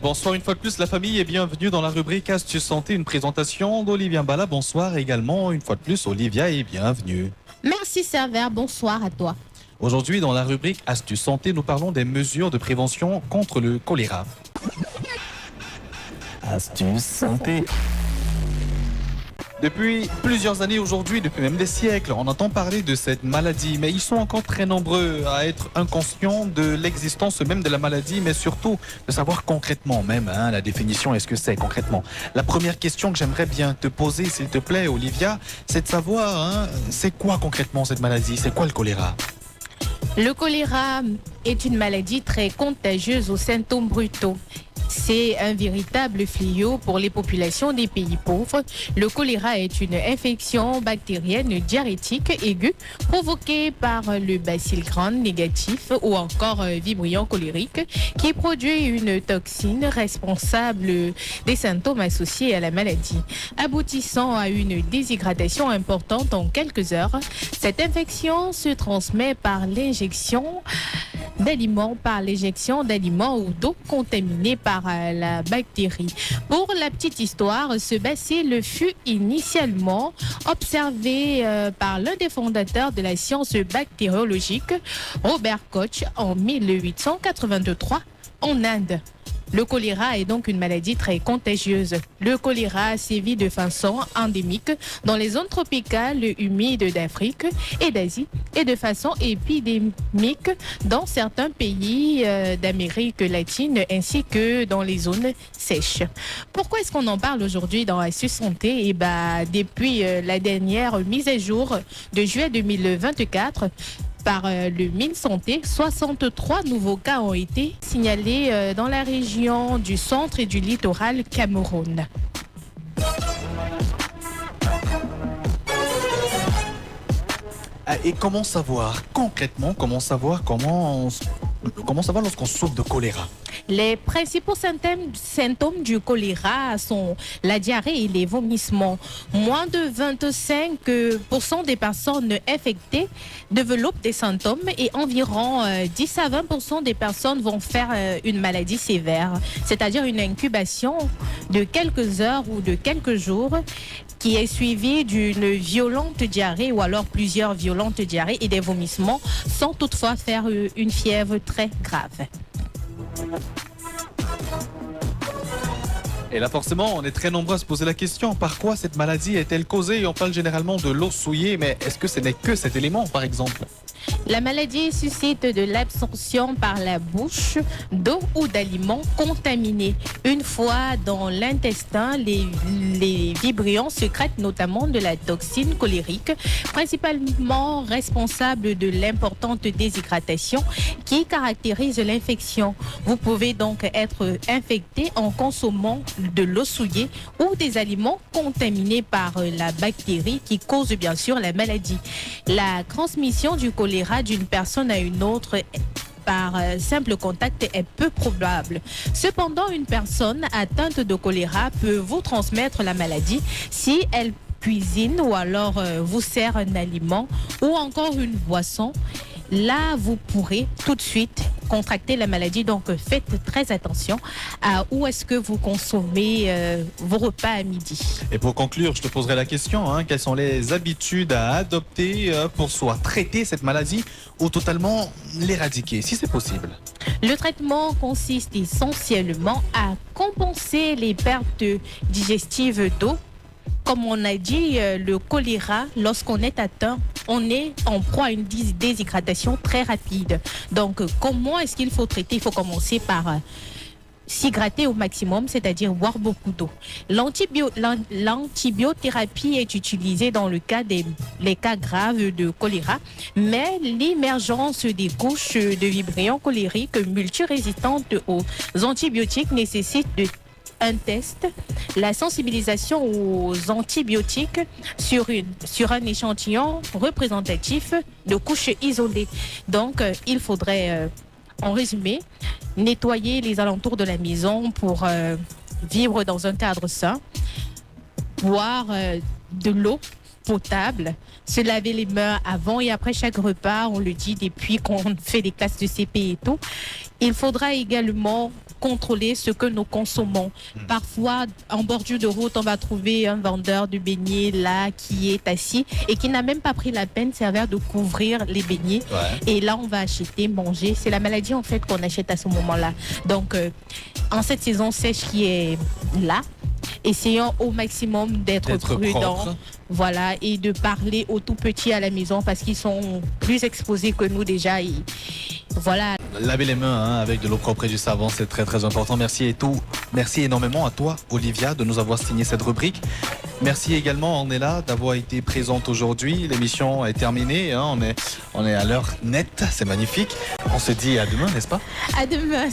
Bonsoir une fois de plus la famille et bienvenue dans la rubrique Astuces Santé, une présentation d'Olivia Mbala. Bonsoir également une fois de plus Olivia et bienvenue. Merci Server, bonsoir à toi. Aujourd'hui dans la rubrique Astuces Santé, nous parlons des mesures de prévention contre le choléra. Astuces Santé. Depuis plusieurs années aujourd'hui, depuis même des siècles, on entend parler de cette maladie, mais ils sont encore très nombreux à être inconscients de l'existence même de la maladie, mais surtout de savoir concrètement même la définition, est-ce que c'est concrètement. La première question que j'aimerais bien te poser, s'il te plaît, Olivia, c'est de savoir, c'est quoi concrètement cette maladie, c'est quoi le choléra? Le choléra est une maladie très contagieuse aux symptômes brutaux. C'est un véritable fléau pour les populations des pays pauvres. Le choléra est une infection bactérienne diarrhétique aiguë provoquée par le bacille gram négatif ou encore Vibrio cholérique qui produit une toxine responsable des symptômes associés à la maladie, aboutissant à une déshydratation importante en quelques heures. Cette infection se transmet par l'injection d'aliments ou d'eau contaminée par la bactérie. Pour la petite histoire, ce bacille fut initialement observé par l'un des fondateurs de la science bactériologique, Robert Koch, en 1883 en Inde. Le choléra est donc une maladie très contagieuse. Le choléra sévit de façon endémique dans les zones tropicales humides d'Afrique et d'Asie et de façon épidémique dans certains pays d'Amérique latine ainsi que dans les zones sèches. Pourquoi est-ce qu'on en parle aujourd'hui dans Astuces Santé? Depuis la dernière mise à jour de juillet 2024, par le MinSanté, 63 nouveaux cas ont été signalés dans la région du centre et du littoral Cameroun. Et comment savoir concrètement, comment savoir lorsqu'on souffre de choléra? Les principaux symptômes du choléra sont la diarrhée et les vomissements. Moins de 25% des personnes infectées développent des symptômes et environ 10 à 20% des personnes vont faire une maladie sévère, c'est-à-dire une incubation de quelques heures ou de quelques jours qui est suivie d'une violente diarrhée ou alors plusieurs violentes diarrhées et des vomissements sans toutefois faire une fièvre très grave. Et là forcément, on est très nombreux à se poser la question, par quoi cette maladie est-elle causée? On parle généralement de l'eau souillée, mais est-ce que ce n'est que cet élément par exemple? La maladie suscite de l'absorption par la bouche d'eau ou d'aliments contaminés. Une fois dans l'intestin, les vibrions sécrètent notamment de la toxine cholérique, principalement responsable de l'importante déshydratation qui caractérise l'infection. Vous pouvez donc être infecté en consommant de l'eau souillée ou des aliments contaminés par la bactérie qui cause bien sûr la maladie. La transmission du choléra d'une personne à une autre par simple contact est peu probable. Cependant, une personne atteinte de choléra peut vous transmettre la maladie si elle cuisine ou alors vous sert un aliment ou encore une boisson. Là, vous pourrez tout de suite contracter la maladie. Donc, faites très attention à où est-ce que vous consommez vos repas à midi. Et pour conclure, je te poserai la question, quelles sont les habitudes à adopter pour soit traiter cette maladie ou totalement l'éradiquer, si c'est possible? Le traitement consiste essentiellement à compenser les pertes digestives d'eau. Comme on a dit, le choléra, lorsqu'on est atteint, on est en proie à une déshydratation très rapide. Donc, comment est-ce qu'il faut traiter? Il faut commencer par s'hydrater au maximum, c'est-à-dire boire beaucoup d'eau. L'antibiothérapie est utilisée dans les cas graves de choléra, mais l'émergence des couches de vibrions cholériques multirésistantes aux antibiotiques nécessite un test, la sensibilisation aux antibiotiques sur un échantillon représentatif de couches isolées. Donc, il faudrait, en résumé, nettoyer les alentours de la maison pour vivre dans un cadre sain, boire de l'eau potable, se laver les mains avant et après chaque repas, on le dit depuis qu'on fait des classes de CP et tout. Il faudra également contrôler ce que nous consommons. Parfois, en bordure de route, on va trouver un vendeur de beignets là qui est assis et qui n'a même pas pris la peine servir de couvrir les beignets. Ouais. Et là, on va acheter, manger. C'est la maladie en fait qu'on achète à ce moment-là. Donc, en cette saison sèche qui est là, essayons au maximum d'être prudents. Propre. Voilà, et de parler aux tout petits à la maison parce qu'ils sont plus exposés que nous déjà. Et voilà. Laver les mains hein, avec de l'eau propre et du savon, c'est très très important. Merci et tout. Merci énormément à toi, Olivia, de nous avoir signé cette rubrique. Merci également, Ornella, d'avoir été présente aujourd'hui. L'émission est terminée. Hein, on est à l'heure nette. C'est magnifique. On se dit à demain, n'est-ce pas? À demain.